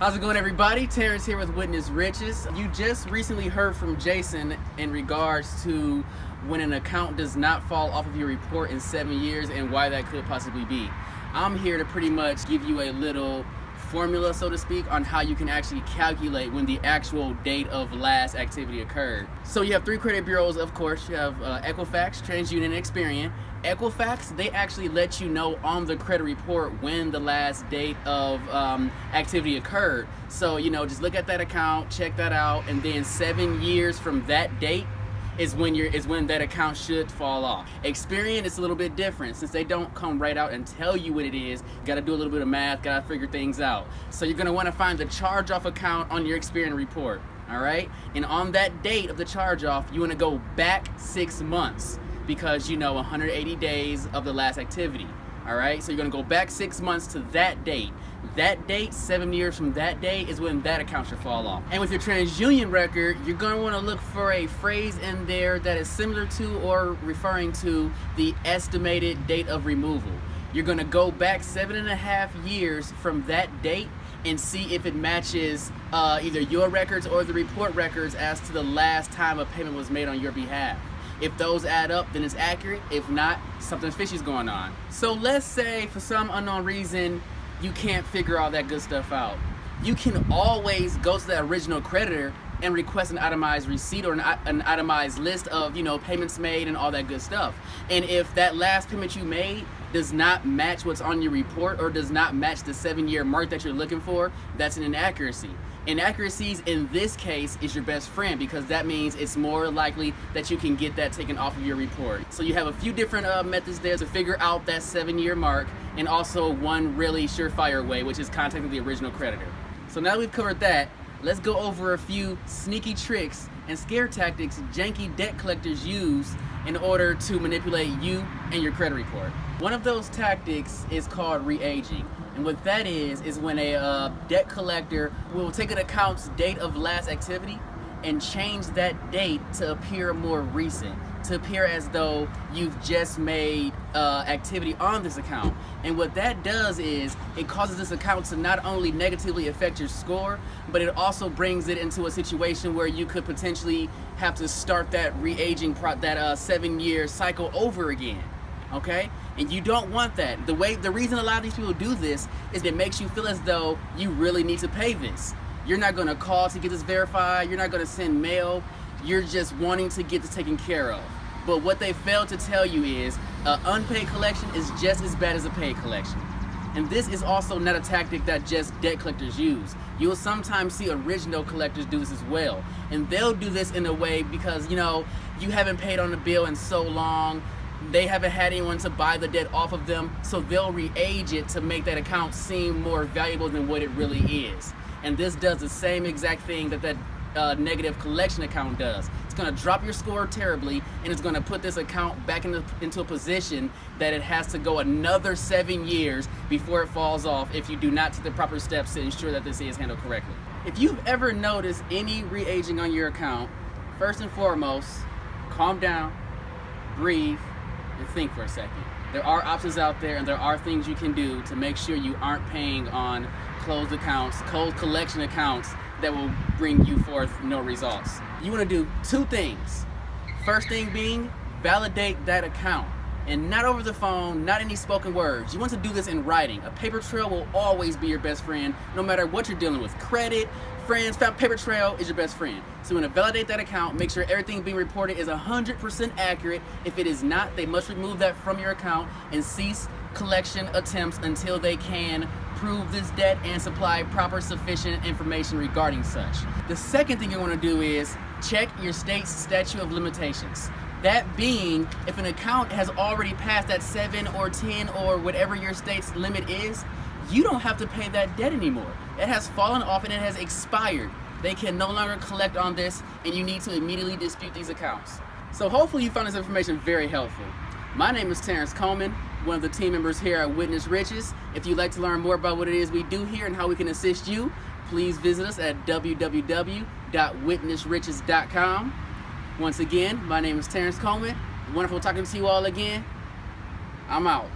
How's it going, everybody? Terrence here with Witness Riches. You just recently heard from Jason in regards to when an account does not fall off of your report in 7 years and why that could possibly be. I'm here to pretty much give you a little formula, so to speak, on how you can actually calculate when the actual date of last activity occurred. So you have three credit bureaus, of course. You have Equifax, TransUnion, and Experian. Equifax, they actually let you know on the credit report when the last date of activity occurred. So, just look at that account, check that out, and then 7 years from that date is when that account should fall off. Experian is a little bit different since they don't come right out and tell you what it is. You gotta do a little bit of math, gotta figure things out. So you're gonna wanna find the charge-off account on your Experian report, all right? And on that date of the charge-off, you wanna go back 6 months because 180 days of the last activity, all right? So you're gonna go back 6 months to that date. That date, 7 years from that day, is when that account should fall off. And with your TransUnion record, you're gonna wanna look for a phrase in there that is similar to or referring to the estimated date of removal. You're gonna go back 7.5 years from that date and see if it matches either your records or the report records as to the last time a payment was made on your behalf. If those add up, then it's accurate. If not, something fishy's going on. So let's say for some unknown reason, you can't figure all that good stuff out. You can always go to the original creditor and request an itemized receipt or an itemized list of payments made and all that good stuff. And if that last payment you made does not match what's on your report or does not match the 7-year mark that you're looking for, that's an inaccuracy. Inaccuracies in this case is your best friend because that means it's more likely that you can get that taken off of your report. So you have a few different methods there to figure out that 7-year mark, and also one really surefire way, which is contacting the original creditor. So now we've covered that, let's go over a few sneaky tricks and scare tactics janky debt collectors use in order to manipulate you and your credit report. One of those tactics is called re-aging. And what that is when a debt collector will take an account's date of last activity and change that date to appear more recent, to appear as though you've just made activity on this account. And what that does is it causes this account to not only negatively affect your score, but it also brings it into a situation where you could potentially have to start that re-aging, that 7-year cycle over again. Okay? And you don't want that. The reason a lot of these people do this is it makes you feel as though you really need to pay this. You're not gonna call to get this verified, you're not gonna send mail, you're just wanting to get this taken care of. But what they fail to tell you is an unpaid collection is just as bad as a paid collection. And this is also not a tactic that just debt collectors use. You will sometimes see original collectors do this as well. And they'll do this in a way because you haven't paid on the bill in so long, they haven't had anyone to buy the debt off of them, so they'll re-age it to make that account seem more valuable than what it really is. And this does the same exact thing that negative collection account does. It's gonna drop your score terribly, and it's gonna put this account back into a position that it has to go another 7 years before it falls off if you do not take the proper steps to ensure that this is handled correctly. If you've ever noticed any re-aging on your account, first and foremost, calm down, breathe, and think for a second. There are options out there and there are things you can do to make sure you aren't paying on closed accounts, closed collection accounts that will bring you forth no results. You want to do 2 things. First thing being, validate that account. And not over the phone, not any spoken words. You want to do this in writing. A paper trail will always be your best friend, no matter what you're dealing with. Credit, friends, paper trail is your best friend. So you want to validate that account, make sure everything being reported is 100% accurate. If it is not, they must remove that from your account and cease collection attempts until they can prove this debt and supply proper sufficient information regarding such. The second thing you want to do is check your state's statute of limitations. That being, if an account has already passed that 7 or 10 or whatever your state's limit is, you don't have to pay that debt anymore. It has fallen off and it has expired. They can no longer collect on this, and you need to immediately dispute these accounts. So hopefully you found this information very helpful. My name is Terrence Coleman, one of the team members here at Witness Riches. If you'd like to learn more about what it is we do here and how we can assist you, please visit us at www.witnessriches.com. Once again, my name is Terrence Coleman. Wonderful talking to you all again. I'm out.